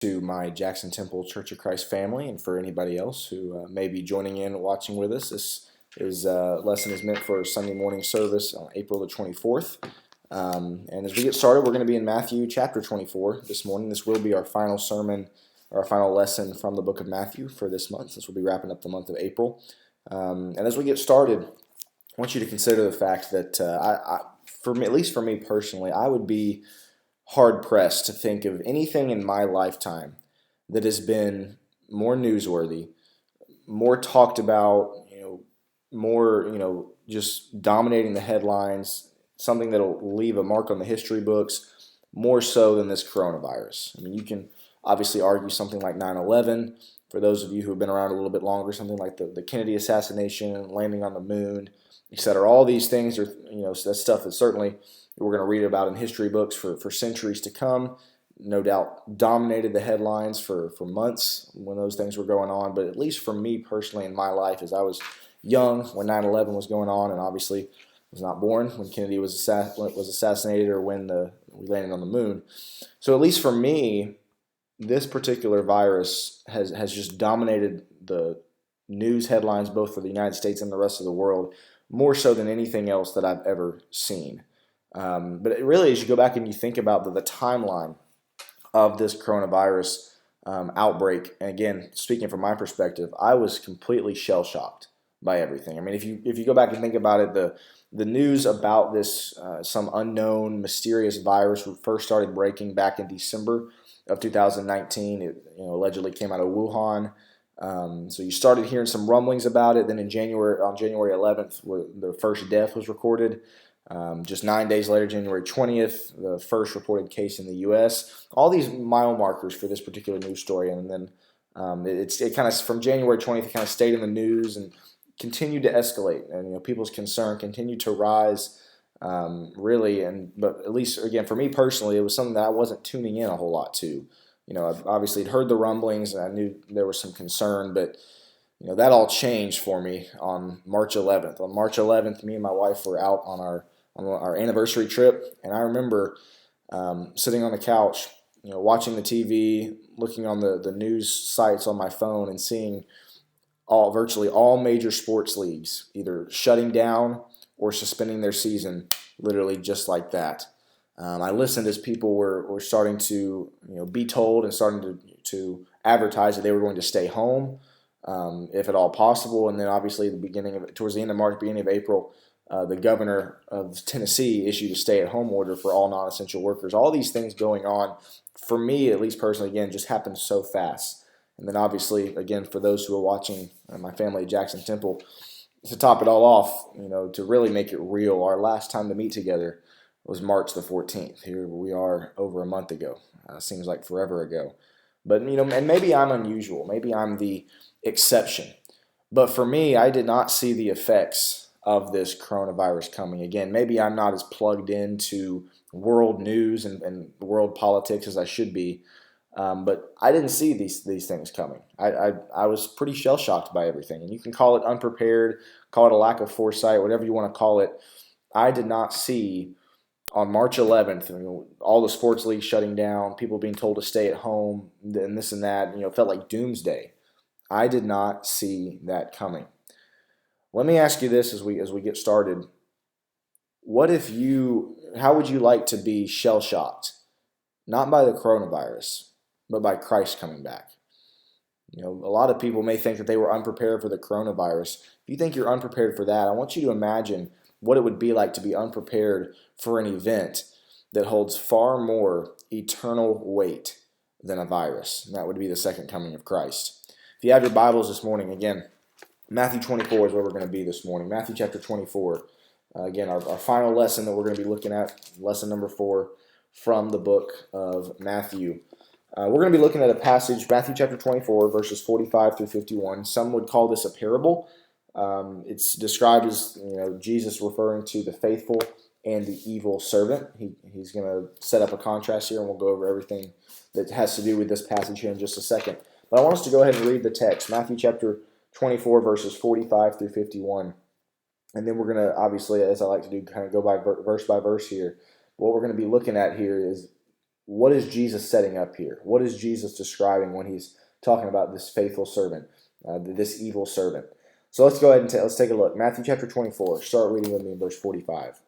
To my Jackson Temple Church of Christ family, and for anybody else who may be joining in watching with us. This lesson is meant for Sunday morning service on April the 24th. And as we get started, we're going to be in Matthew chapter 24 this morning. This will be our final sermon, our final lesson from the book of Matthew for this month. This will be wrapping up the month of April. And as we get started, I want you to consider the fact that for me, at least for me personally, I would be hard-pressed to think of anything in my lifetime that has been more newsworthy, more talked about, more, just dominating the headlines, something that'll leave a mark on the history books, more so than this coronavirus. I mean, you can obviously argue something like 9/11. For those of you who have been around a little bit longer, something like the Kennedy assassination, landing on the moon, etc. All these things are, that stuff is certainly we're going to read about in history books for centuries to come. No doubt dominated the headlines for months when those things were going on. But at least for me personally in my life, as I was young when 9/11 was going on, and obviously was not born when Kennedy was assassinated or when we landed on the moon. So at least for me, this particular virus has just dominated the news headlines both for the United States and the rest of the world, more so than anything else that I've ever seen. But it really, as you go back and you think about the timeline of this coronavirus outbreak, and again, speaking from my perspective, I was completely shell-shocked by everything. I mean, if you go back and think about it, the news about this some unknown mysterious virus first started breaking back in December of 2019. It allegedly came out of Wuhan. So you started hearing some rumblings about it. Then on January 11th, the first death was recorded. Just 9 days later, January 20th, the first reported case in the U.S. All these mile markers for this particular news story, and then it kind of from January 20th, it kind of stayed in the news and continued to escalate, and people's concern continued to rise. Really, but at least again for me personally, it was something that I wasn't tuning in a whole lot to. I've obviously heard the rumblings, and I knew there was some concern, but that all changed for me on March 11th. On March 11th, me and my wife were out on our anniversary trip, and I remember sitting on the couch, watching the TV, looking on the news sites on my phone, and seeing virtually all major sports leagues either shutting down or suspending their season, literally just like that. I listened as people were starting to be told and starting to advertise that they were going to stay home, if at all possible. And then obviously towards the end of March, beginning of April, the governor of Tennessee issued a stay-at-home order for all non-essential workers. All these things going on, for me at least personally, again, just happened so fast. And then obviously, again, for those who are watching, my family at Jackson Temple, to top it all off, to really make it real, our last time to meet together was March the 14th. Here we are over a month ago. Seems like forever ago. But, and maybe I'm unusual. Maybe I'm the exception. But for me, I did not see the effects of this coronavirus coming. Again, maybe I'm not as plugged into world news and world politics as I should be. But I didn't see these things coming. I was pretty shell-shocked by everything. And you can call it unprepared, call it a lack of foresight, whatever you want to call it. I did not see on March 11th, all the sports leagues shutting down, people being told to stay at home, and this and that. It felt like doomsday. I did not see that coming. Let me ask you this as we get started. How would you like to be shell-shocked? Not by the coronavirus, but by Christ coming back. A lot of people may think that they were unprepared for the coronavirus. If you think you're unprepared for that, I want you to imagine what it would be like to be unprepared for an event that holds far more eternal weight than a virus. And that would be the second coming of Christ. If you have your Bibles this morning, again, Matthew 24 is where we're going to be this morning. Matthew chapter 24. Again, our final lesson that we're going to be looking at, lesson number 4 from the book of Matthew. We're going to be looking at a passage, Matthew chapter 24, verses 45 through 51. Some would call this a parable. It's described as Jesus referring to the faithful and the evil servant. He's going to set up a contrast here, and we'll go over everything that has to do with this passage here in just a second. But I want us to go ahead and read the text, Matthew chapter 24, verses 45 through 51. And then we're going to, obviously, as I like to do, kind of go by verse here. What we're going to be looking at here is what is Jesus setting up here? What is Jesus describing when he's talking about this faithful servant, this evil servant? So let's go ahead and let's take a look. Matthew chapter 24. Start reading with me in verse 45.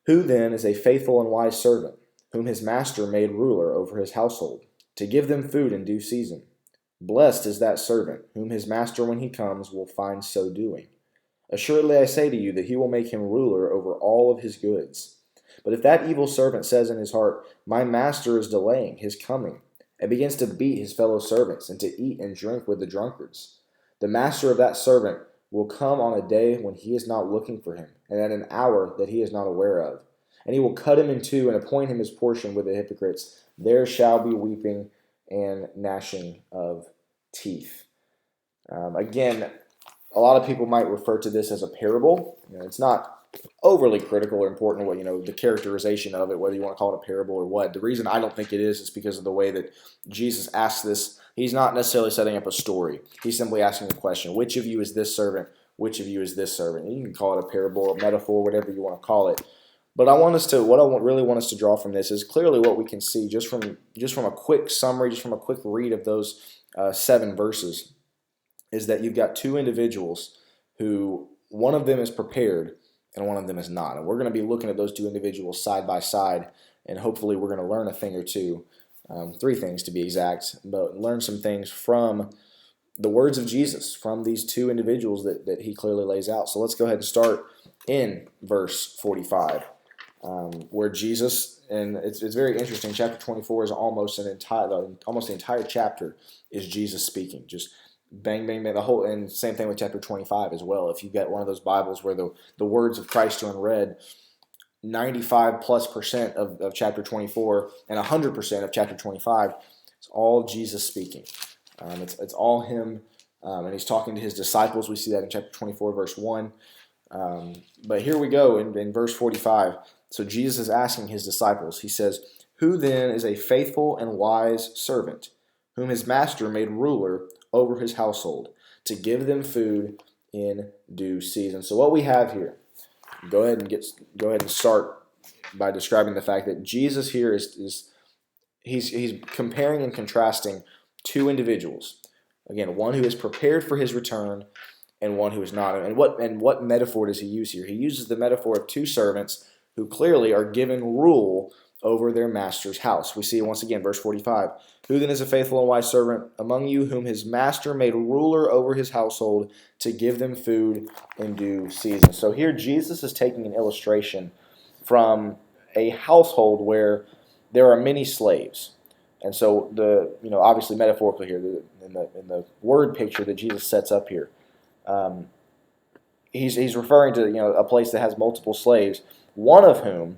Who then is a faithful and wise servant, whom his master made ruler over his household, to give them food in due season? Blessed is that servant, whom his master when he comes will find so doing. Assuredly I say to you that he will make him ruler over all of his goods. But if that evil servant says in his heart, my master is delaying his coming, and begins to beat his fellow servants, and to eat and drink with the drunkards, the master of that servant will come on a day when he is not looking for him, and at an hour that he is not aware of. And he will cut him in two, and appoint him his portion with the hypocrites. There shall be weeping and gnashing of teeth. Again, a lot of people might refer to this as a parable. It's not overly critical or important what the characterization of it, whether you want to call it a parable or what. The reason I don't think it is because of the way that Jesus asks this. He's not necessarily setting up a story. He's simply asking a question: which of you is this servant? Which of you is this servant? And you can call it a parable, a metaphor, whatever you want to call it. But really want us to draw from this is clearly what we can see just from a quick summary, just from a quick read of those 7 verses, is that you've got 2 individuals who one of them is prepared and one of them is not. And we're going to be looking at those 2 individuals side by side, and hopefully we're going to learn a thing or two, 3 things to be exact, but learn some things from the words of Jesus, from these 2 individuals that he clearly lays out. So let's go ahead and start in verse 45. Where Jesus, and it's very interesting, chapter 24 is almost the entire chapter is Jesus speaking, just bang, bang, bang, the whole, and same thing with chapter 25 as well. If you've got one of those Bibles where the words of Christ are unread, 95+% of chapter 24 and 100% of chapter 25, it's all Jesus speaking. It's all him, and he's talking to his disciples. We see that in chapter 24, verse 1. But here we go in verse 45. So Jesus is asking his disciples, he says, who then is a faithful and wise servant, whom his master made ruler over his household, to give them food in due season? So what we have here, go ahead and start by describing the fact that Jesus here is he's comparing and contrasting 2 individuals. Again, one who is prepared for his return and one who is not. And what metaphor does he use here? He uses the metaphor of 2 servants who clearly are given rule over their master's house. We see once again, verse 45. Who then is a faithful and wise servant among you, whom his master made ruler over his household, to give them food in due season? So here Jesus is taking an illustration from a household where there are many slaves. And so obviously metaphorically here, in the word picture that Jesus sets up here, he's referring to a place that has multiple slaves, one of whom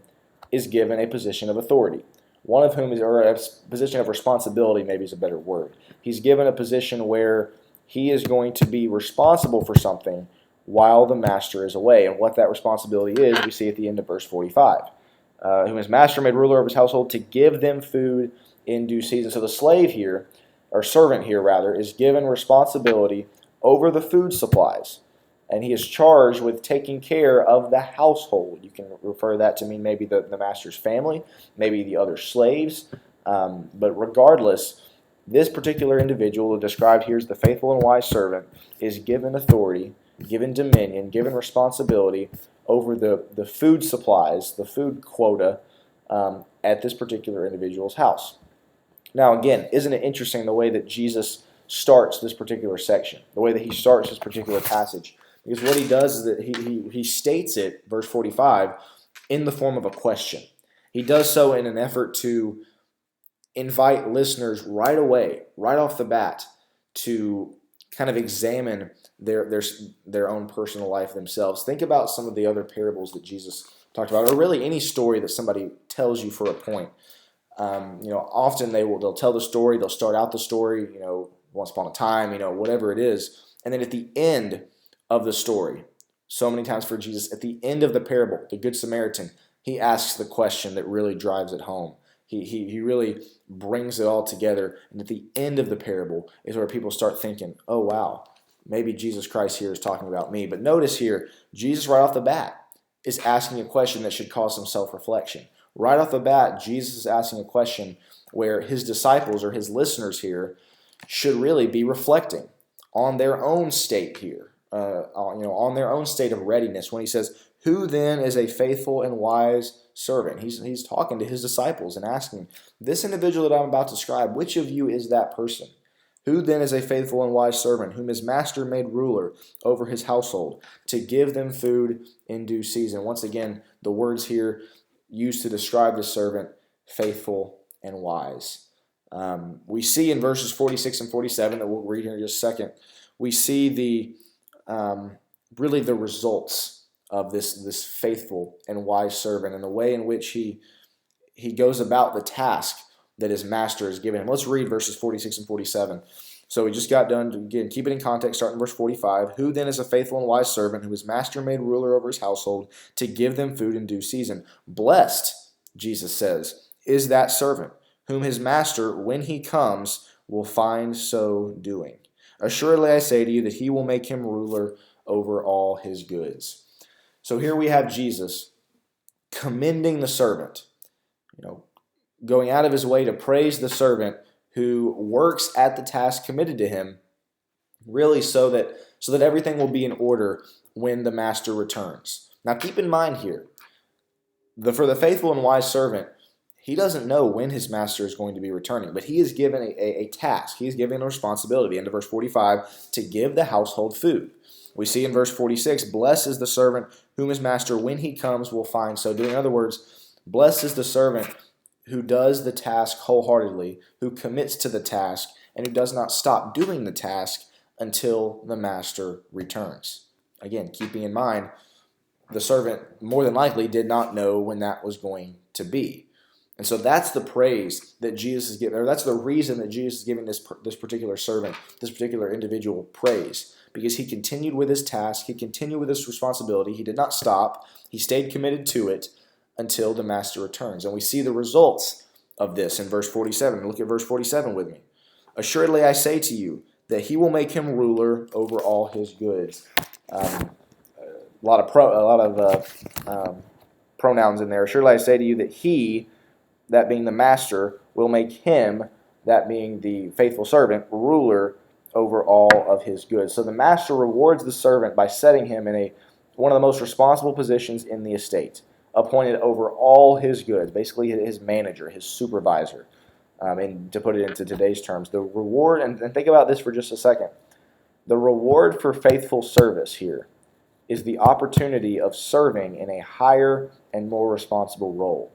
is given a position of authority. One of whom or a position of responsibility, maybe is a better word. He's given a position where he is going to be responsible for something while the master is away. And what that responsibility is, we see at the end of verse 45. Whom his master made ruler over his household, to give them food in due season. So the slave here, or servant here rather, is given responsibility over the food supplies. And he is charged with taking care of the household. You can refer that to mean maybe the master's family, maybe the other slaves. But regardless, this particular individual described here as the faithful and wise servant is given authority, given dominion, given responsibility over the food supplies, the food quota at this particular individual's house. Now again, isn't it interesting the way that Jesus starts this particular section, the way that he starts this particular passage? Because what he does is that he states it, verse 45, in the form of a question. He does so in an effort to invite listeners right away, right off the bat, to kind of examine their own personal life themselves. Think about some of the other parables that Jesus talked about, or really any story that somebody tells you for a point. Often they'll tell the story, they'll start out the story, once upon a time, whatever it is, and then at the end of the story, so many times for Jesus, at the end of the parable, the Good Samaritan, he asks the question that really drives it home. He really brings it all together, and at the end of the parable is where people start thinking, oh wow, maybe Jesus Christ here is talking about me. But notice here, Jesus right off the bat is asking a question that should cause some self-reflection. Right off the bat, Jesus is asking a question where his disciples or his listeners here should really be reflecting on their own state here, on their own state of readiness. When he says, "Who then is a faithful and wise servant?" He's talking to his disciples and asking, "This individual that I'm about to describe, which of you is that person? Who then is a faithful and wise servant, whom his master made ruler over his household, to give them food in due season?" Once again, the words here used to describe the servant, faithful and wise. We see in verses 46 and 47 that we'll read here in just a second, we see really the results of this faithful and wise servant and the way in which he goes about the task that his master has given him. Let's read verses 46 and 47. So we just got done, again, keep it in context, starting in verse 45. "Who then is a faithful and wise servant, whom his master made ruler over his household, to give them food in due season? Blessed," Jesus says, "is that servant, whom his master, when he comes, will find so doing. Assuredly I say to you that he will make him ruler over all his goods." So here we have Jesus commending the servant, going out of his way to praise the servant who works at the task committed to him, really so that everything will be in order when the master returns. Now keep in mind here, for the faithful and wise servant, he doesn't know when his master is going to be returning, but he is given a task. He is given a responsibility, end of verse 45, to give the household food. We see in verse 46, "Blessed is the servant whom his master, when he comes, will find so doing." In other words, blessed is the servant who does the task wholeheartedly, who commits to the task, and who does not stop doing the task until the master returns. Again, keeping in mind, the servant more than likely did not know when that was going to be. And so that's the praise that Jesus is giving, or that's the reason that Jesus is giving this particular servant, this particular individual praise, because he continued with his task, he continued with his responsibility, he did not stop, he stayed committed to it until the master returns. And we see the results of this in verse 47. Look at verse 47 with me. "Assuredly I say to you that he will make him ruler over all his goods." A lot of pronouns in there. "Assuredly I say to you that he," that being the master, "will make him," that being the faithful servant, "ruler over all of his goods." So the master rewards the servant by setting him in one of the most responsible positions in the estate, appointed over all his goods, basically his manager, his supervisor. And to put it into today's terms, the reward, and think about this for just a second, the reward for faithful service here is the opportunity of serving in a higher and more responsible role.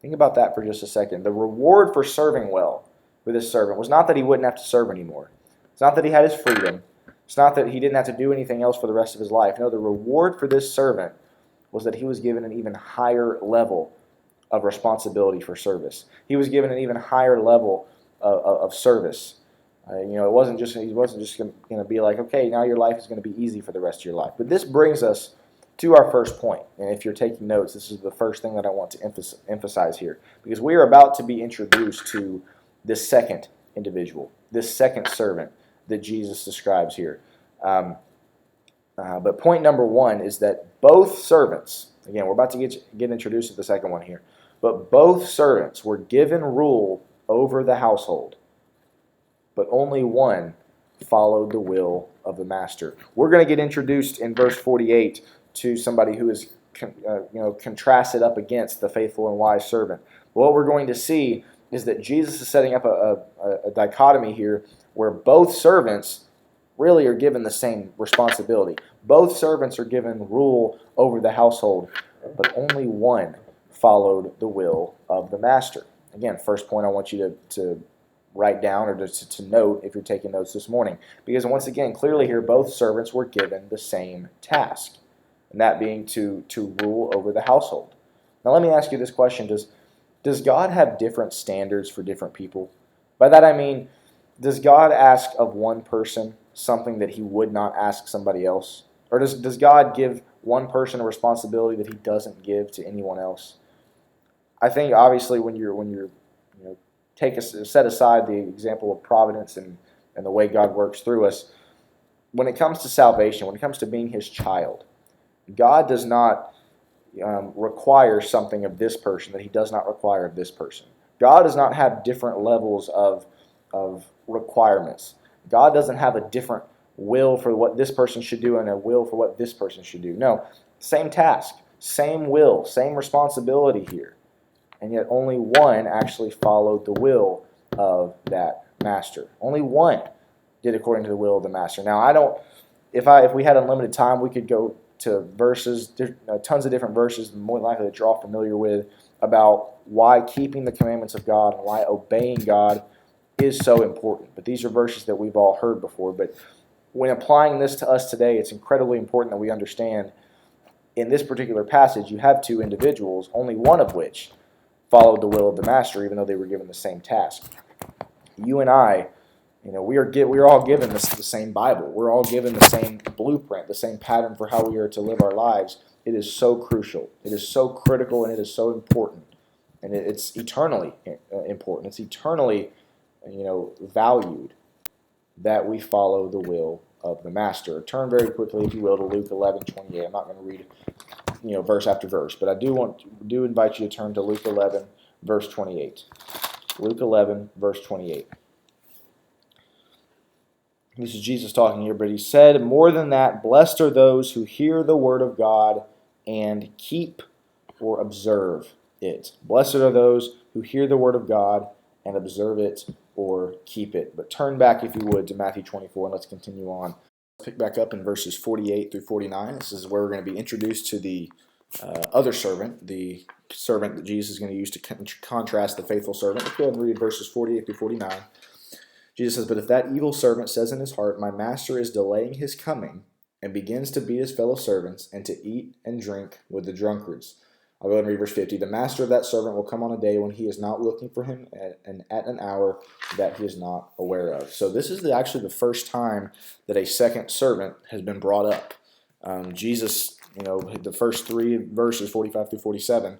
Think about that for just a second. The reward for serving well with his servant was not that he wouldn't have to serve anymore. It's not that he had his freedom. It's not that he didn't have to do anything else for the rest of his life. No, the reward for this servant was that he was given an even higher level of responsibility for service. He was given an even higher level of service. It wasn't just he wasn't just going to be like, okay, now your life is going to be easy for the rest of your life. But this brings us to our first point. And if you're taking notes, this is the first thing that I want to emphasize here, because we are about to be introduced to this second individual, this second servant that Jesus describes here. But point number one is that both servants, again, we're about to get introduced to the second one here, but both servants were given rule over the household, but only one followed the will of the master. We're going to get introduced in verse 48 to somebody who is contrasted up against the faithful and wise servant. What we're going to see is that Jesus is setting up a dichotomy here where both servants really are given the same responsibility. Both servants are given rule over the household, but only one followed the will of the master. Again, first point I want you to write down or to note if you're taking notes this morning. Because once again, clearly here, both servants were given the same task, and that being to rule over the household. Now let me ask you this question. Does God have different standards for different people? By that I mean, does God ask of one person something that he would not ask somebody else? Or does God give one person a responsibility that he doesn't give to anyone else? I think obviously when you're set aside the example of providence and the way God works through us, when it comes to salvation, when it comes to being his child, God does not requires something of this person that he does not require of this person. God does not have different levels of requirements. God doesn't have a different will for what this person should do and a will for what this person should do. No, same task, same will, same responsibility here. And yet only one actually followed the will of that master. Only one did according to the will of the master. Now, I don't, if we had unlimited time, we could go to verses, tons of different verses, more than likely that you're all familiar with, about why keeping the commandments of God and why obeying God is so important. But these are verses that we've all heard before. But when applying this to us today, it's incredibly important that we understand in this particular passage, you have two individuals, only one of which followed the will of the master, even though they were given the same task. You and I, we are all given the same Bible. We're all given the same blueprint, the same pattern for how we are to live our lives. It is so crucial. It is so critical, and it is so important. And it's eternally important. It's eternally, valued that we follow the will of the master. Turn very quickly, if you will, to Luke 11:28. I'm not going to read, verse after verse, but I do invite you to turn to Luke 11, verse 28. Luke 11, verse 28. This is Jesus talking here, but he said, more than that, blessed are those who hear the word of God and keep or observe it. Blessed are those who hear the word of God and observe it or keep it. But turn back, if you would, to Matthew 24, and let's continue on. Let's pick back up in verses 48 through 49. This is where we're going to be introduced to the other servant, the servant that Jesus is going to use to contrast the faithful servant. Let's go ahead and read verses 48 through 49. Jesus says, but if that evil servant says in his heart, my master is delaying his coming, and begins to beat his fellow servants, and to eat and drink with the drunkards. I'll go ahead and read verse 50. The master of that servant will come on a day when he is not looking for him, and at an hour that he is not aware of. So this is actually the first time that a second servant has been brought up. Jesus, the first three verses, 45 through 47,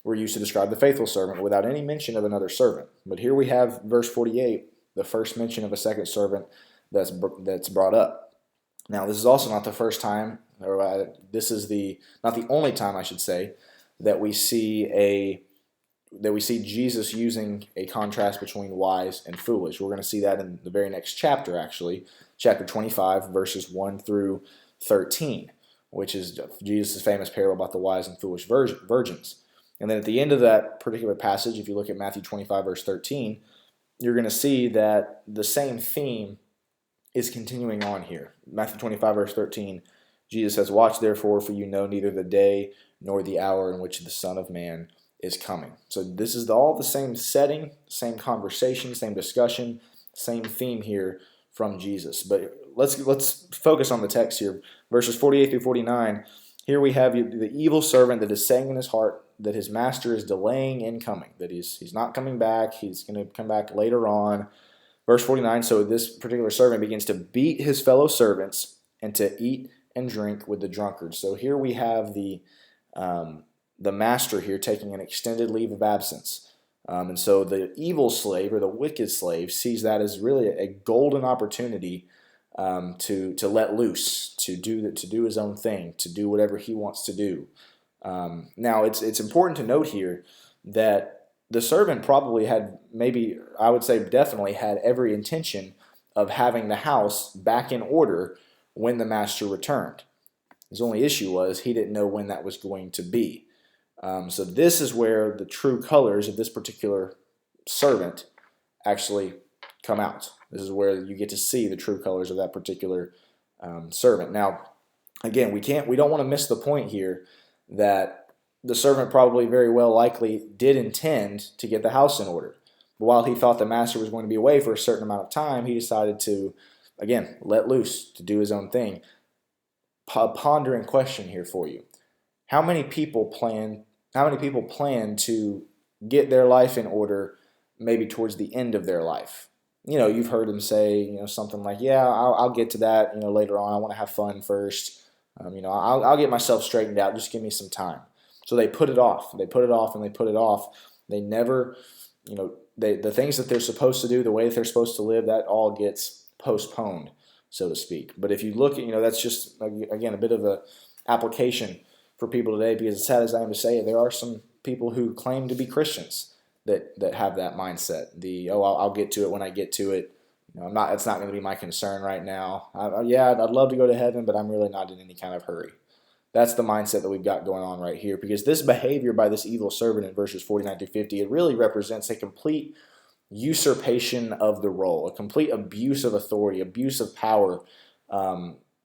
were used to describe the faithful servant without any mention of another servant. But here we have verse 48, the first mention of a second servant that's brought up. Now, this is also not the first time, or this is not the only time, I should say, that we see Jesus using a contrast between wise and foolish. We're going to see that in the very next chapter, actually, chapter 25, verses 1 through 13, which is Jesus' famous parable about the wise and foolish virgins. And then at the end of that particular passage, if you look at Matthew 25, verse 13, you're going to see that the same theme is continuing on here. Matthew 25, verse 13, Jesus says, watch therefore, for you know neither the day nor the hour in which the Son of Man is coming. So this is all the same setting, same conversation, same discussion, same theme here from Jesus. But let's focus on the text here. Verses 48 through 49, here we have the evil servant that is saying in his heart that his master is delaying in coming, that he's not coming back, he's going to come back later on. Verse 49, so this particular servant begins to beat his fellow servants and to eat and drink with the drunkards. So here we have the master here taking an extended leave of absence. And so the evil slave or the wicked slave sees that as really a golden opportunity to let loose, to do his own thing, to do whatever he wants to do. Now, it's important to note here that the servant probably had, maybe I would say definitely had every intention of having the house back in order when the master returned. His only issue was he didn't know when that was going to be. So this is where the true colors of this particular servant actually come out. This is where you get to see the true colors of that particular servant. Now, again, we don't want to miss the point here that the servant probably very well likely did intend to get the house in order. But while he thought the master was going to be away for a certain amount of time, he decided to, again, let loose, to do his own thing. Pondering question here for you. How many people plan to get their life in order maybe towards the end of their life? You've heard them say, something like, yeah, I'll get to that, later on. I want to have fun first. I'll get myself straightened out. Just give me some time. So they put it off. They put it off and they put it off. They never, the things that they're supposed to do, the way that they're supposed to live, that all gets postponed, so to speak. But if you look at, that's just, again, a bit of a application for people today, because as sad as I am to say it, there are some people who claim to be Christians that have that mindset. I'll get to it when I get to it. It's not going to be my concern right now. I'd love to go to heaven, but I'm really not in any kind of hurry. That's the mindset that we've got going on right here, because this behavior by this evil servant in verses 49 through 50, it really represents a complete usurpation of the role, a complete abuse of authority, abuse of power,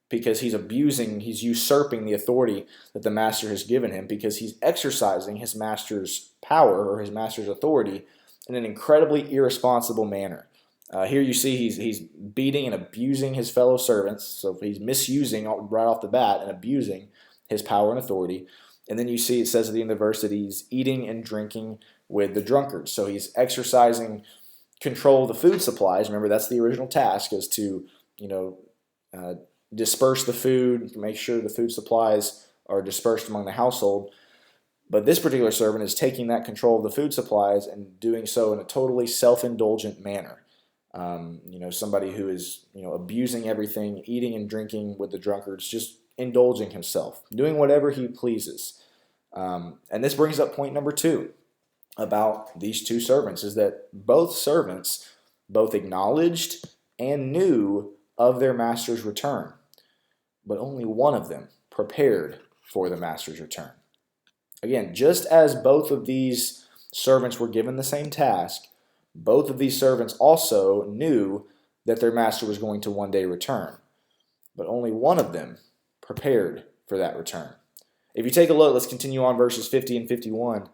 because he's usurping the authority that the master has given him, because he's exercising his master's power or his master's authority in an incredibly irresponsible manner. Here you see he's beating and abusing his fellow servants, so he's misusing right off the bat and abusing his power and authority. And then you see it says at the end of the verse that he's eating and drinking with the drunkards. So he's exercising control of the food supplies. Remember, that's the original task, is to disperse the food, make sure the food supplies are dispersed among the household. But this particular servant is taking that control of the food supplies and doing so in a totally self-indulgent manner. Somebody who is abusing everything, eating and drinking with the drunkards, just indulging himself, doing whatever he pleases. And this brings up point number 2 about these two servants, is that both servants both acknowledged and knew of their master's return, but only one of them prepared for the master's return. Again, just as both of these servants were given the same task, both of these servants also knew that their master was going to one day return, but only one of them prepared for that return. If you take a look, let's continue on verses 50 and 51.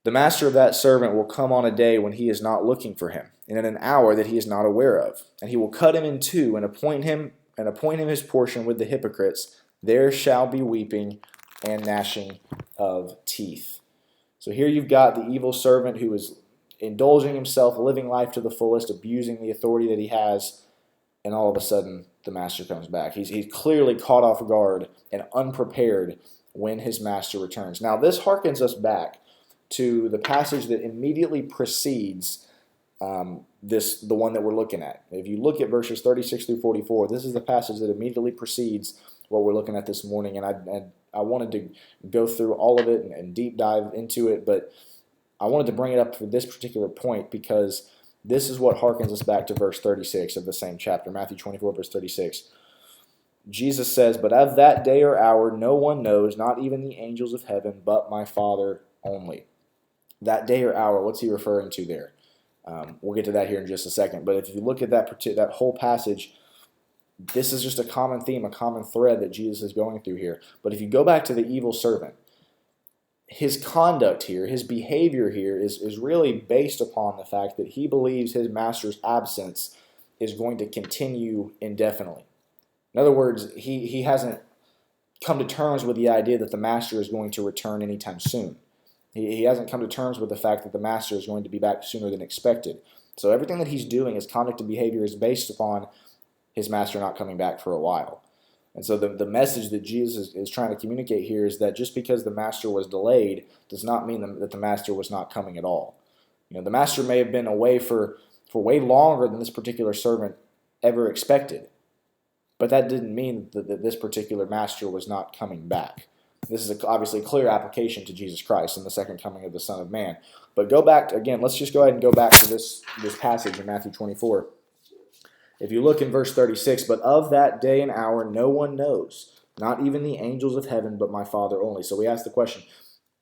The master of that servant will come on a day when he is not looking for him, and in an hour that he is not aware of, and he will cut him in two and appoint him his portion with the hypocrites. There shall be weeping and gnashing of teeth. So here you've got the evil servant who is indulging himself, living life to the fullest, abusing the authority that he has, and all of a sudden the master comes back. He's clearly caught off guard and unprepared when his master returns. Now this harkens us back to the passage that immediately precedes the one that we're looking at. If you look at verses 36 through 44, this is the passage that immediately precedes what we're looking at this morning, and I wanted to go through all of it and deep dive into it, but I wanted to bring it up for this particular point because this is what harkens us back to verse 36 of the same chapter, Matthew 24, verse 36. Jesus says, "But of that day or hour no one knows, not even the angels of heaven, but my Father only." That day or hour, what's he referring to there? We'll get to that here in just a second. But if you look at that whole passage, this is just a common theme, a common thread that Jesus is going through here. But if you go back to the evil servant, his conduct here, his behavior here is really based upon the fact that he believes his master's absence is going to continue indefinitely. In other words, he hasn't come to terms with the idea that the master is going to return anytime soon. He hasn't come to terms with the fact that the master is going to be back sooner than expected. So everything that he's doing, his conduct and behavior, is based upon his master not coming back for a while. And so the message that Jesus is trying to communicate here is that just because the master was delayed does not mean that the master was not coming at all. The master may have been away for way longer than this particular servant ever expected. But that didn't mean that this particular master was not coming back. This is obviously a clear application to Jesus Christ and the second coming of the Son of Man. But go back, again, let's just go ahead and go back to this passage in Matthew 24. If you look in verse 36, "But of that day and hour no one knows, not even the angels of heaven, but my Father only." So we ask the question,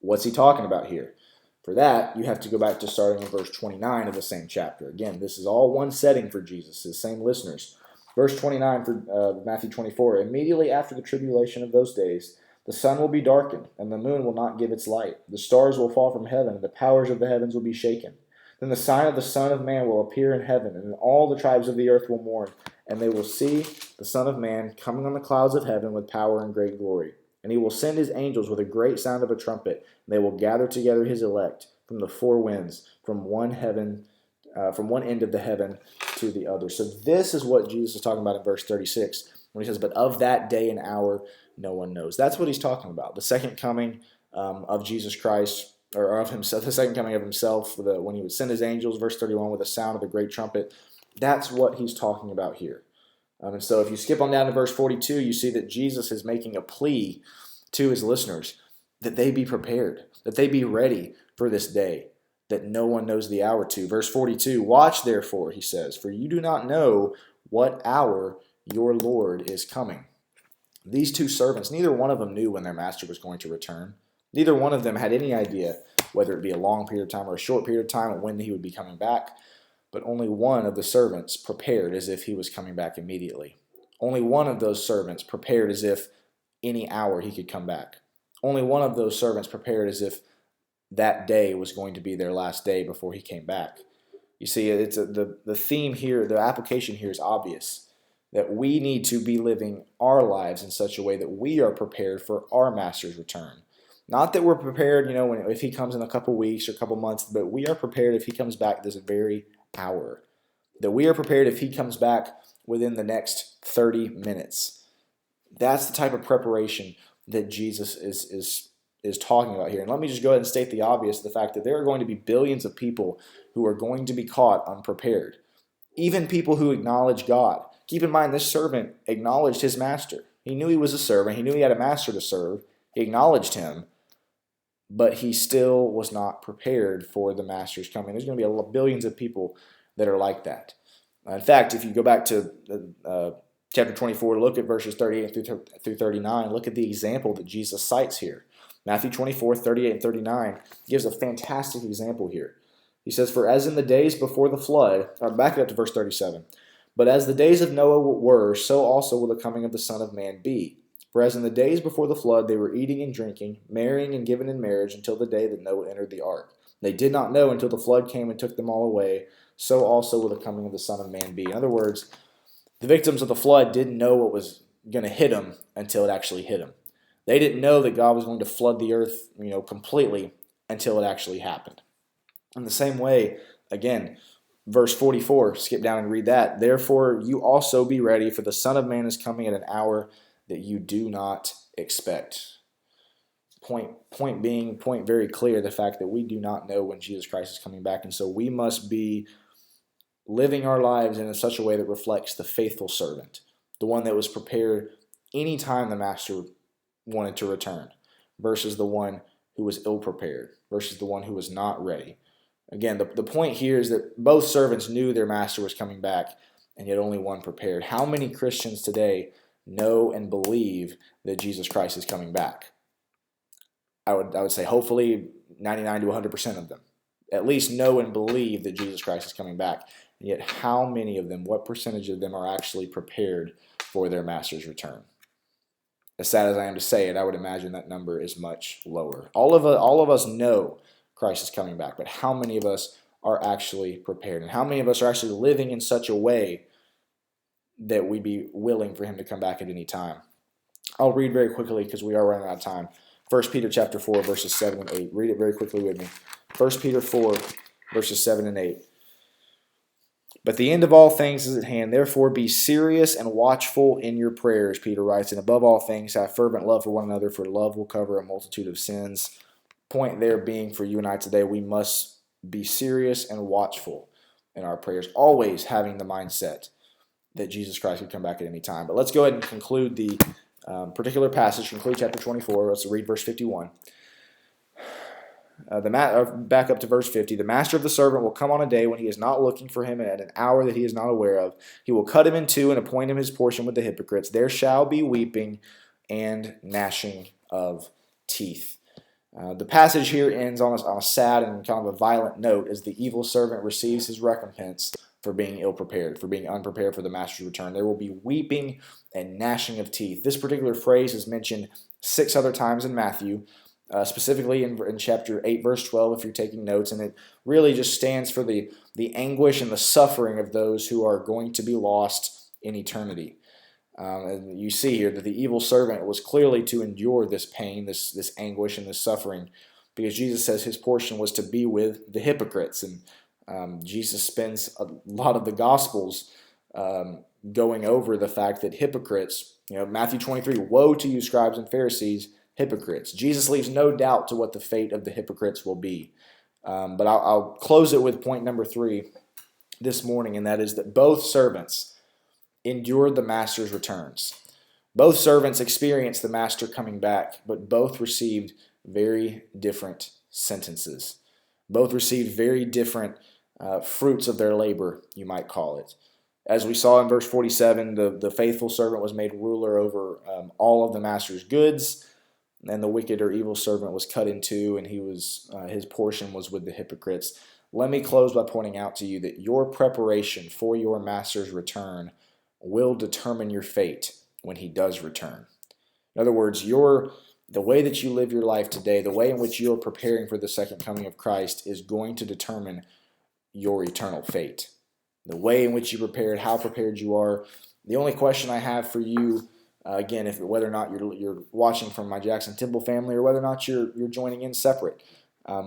what's he talking about here? For that, you have to go back to starting in verse 29 of the same chapter. Again, this is all one setting for Jesus, his same listeners. Verse 29 for Matthew 24, "Immediately after the tribulation of those days, the sun will be darkened, and the moon will not give its light. The stars will fall from heaven, and the powers of the heavens will be shaken. Then the sign of the Son of Man will appear in heaven, and all the tribes of the earth will mourn, and they will see the Son of Man coming on the clouds of heaven with power and great glory. And he will send his angels with a great sound of a trumpet, and they will gather together his elect from the four winds, from one end of the heaven to the other." So this is what Jesus is talking about in verse 36, when he says, "But of that day and hour no one knows." That's what he's talking about. The second coming of Jesus Christ, or of himself, the second coming of himself, when he would send his angels, verse 31, with the sound of the great trumpet. That's what he's talking about here. And so if you skip on down to verse 42, you see that Jesus is making a plea to his listeners that they be prepared, that they be ready for this day, that no one knows the hour to. Verse 42, watch therefore, he says, for you do not know what hour your Lord is coming. These two servants, neither one of them knew when their master was going to return. Neither one of them had any idea whether it be a long period of time or a short period of time and when he would be coming back. But only one of the servants prepared as if he was coming back immediately. Only one of those servants prepared as if any hour he could come back. Only one of those servants prepared as if that day was going to be their last day before he came back. You see, the theme here, the application here is obvious, that we need to be living our lives in such a way that we are prepared for our master's return. Not that we're prepared, if he comes in a couple weeks or a couple months, but we are prepared if he comes back this very hour. That we are prepared if he comes back within the next 30 minutes. That's the type of preparation that Jesus is talking about here. And let me just go ahead and state the obvious, the fact that there are going to be billions of people who are going to be caught unprepared. Even people who acknowledge God. Keep in mind, this servant acknowledged his master. He knew he was a servant. He knew he had a master to serve. He acknowledged him, but he still was not prepared for the master's coming. There's going to be billions of people that are like that. In fact, if you go back to chapter 24, look at verses 38 through 39, look at the example that Jesus cites here. Matthew 24, 38 and 39 gives a fantastic example here. He says, for as in the days before the flood, back up to verse 37, but as the days of Noah were, so also will the coming of the Son of Man be. For as in the days before the flood, they were eating and drinking, marrying and giving in marriage until the day that Noah entered the ark. They did not know until the flood came and took them all away. So also will the coming of the Son of Man be. In other words, the victims of the flood didn't know what was going to hit them until it actually hit them. They didn't know that God was going to flood the earth, completely until it actually happened. In the same way, again, verse 44, skip down and read that. Therefore, you also be ready, for the Son of Man is coming at an hour that you do not expect. Point very clear, the fact that we do not know when Jesus Christ is coming back, and so we must be living our lives in such a way that reflects the faithful servant, the one that was prepared any time the master wanted to return, versus the one who was ill-prepared, versus the one who was not ready. Again, the point here is that both servants knew their master was coming back, and yet only one prepared. How many Christians today know and believe that Jesus Christ is coming back? I would say hopefully 99 to 100% of them at least know and believe that Jesus Christ is coming back. And yet how many of them, what percentage of them are actually prepared for their master's return? As sad as I am to say it, I would imagine that number is much lower. All of us know Christ is coming back, but how many of us are actually prepared? And how many of us are actually living in such a way that we'd be willing for him to come back at any time? I'll read very quickly because we are running out of time. 1 Peter chapter 4, verses 7 and 8. Read it very quickly with me. 1 Peter 4, verses 7 and 8. But the end of all things is at hand. Therefore be serious and watchful in your prayers, Peter writes. And above all things, have fervent love for one another, for love will cover a multitude of sins. Point there being for you and I today, we must be serious and watchful in our prayers, always having the mindset that Jesus Christ could come back at any time. But let's go ahead and conclude the particular passage, conclude chapter 24. Let's read verse 51. Back up to verse 50. The master of the servant will come on a day when he is not looking for him, and at an hour that he is not aware of. He will cut him in two and appoint him his portion with the hypocrites. There shall be weeping and gnashing of teeth. The passage here ends on a sad and kind of a violent note as the evil servant receives his recompense for being ill-prepared, for being unprepared for the master's return. There will be weeping and gnashing of teeth. This particular phrase is mentioned 6 other times in Matthew, specifically in chapter 8, verse 12, if you're taking notes, and it really just stands for the anguish and the suffering of those who are going to be lost in eternity. And you see here that the evil servant was clearly to endure this pain, this anguish, and this suffering, because Jesus says his portion was to be with the hypocrites. And Jesus spends a lot of the Gospels going over the fact that hypocrites, Matthew 23, woe to you, scribes and Pharisees, hypocrites. Jesus leaves no doubt to what the fate of the hypocrites will be. But I'll close it with point number 3 this morning, and that is that both servants endured the master's returns. Both servants experienced the master coming back, but both received very different sentences. Both received very different fruits of their labor, you might call it. As we saw in verse 47, the faithful servant was made ruler over all of the master's goods, and the wicked or evil servant was cut in two, and his portion was with the hypocrites. Let me close by pointing out to you that your preparation for your master's return will determine your fate when he does return. In other words, the way that you live your life today, the way in which you are preparing for the second coming of Christ is going to determine your eternal fate. The way in which you prepared, how prepared you are. The only question I have for you, again, whether or not you're watching from my Jackson Temple family or whether or not you're joining in separate,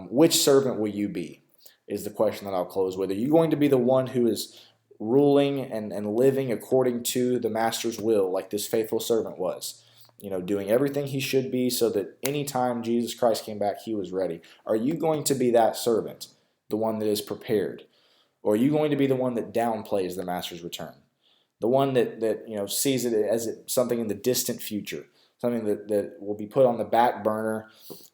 which servant will you be? Is the question that I'll close with. Are you going to be the one who is ruling and living according to the master's will, like this faithful servant was? Doing everything he should be so that anytime Jesus Christ came back, he was ready. Are you going to be that servant, the one that is prepared? Or are you going to be the one that downplays the master's return? The one that sees it as something in the distant future, something that will be put on the back burner,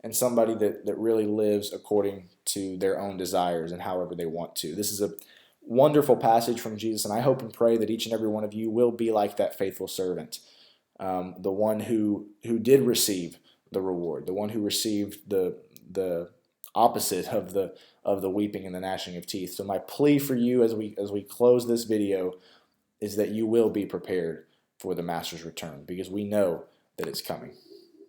and somebody that really lives according to their own desires and however they want to. This is a wonderful passage from Jesus, and I hope and pray that each and every one of you will be like that faithful servant, the one who did receive the reward, the one who received the opposite of the weeping and the gnashing of teeth. So my plea for you as we close this video is that you will be prepared for the master's return, because we know that it's coming.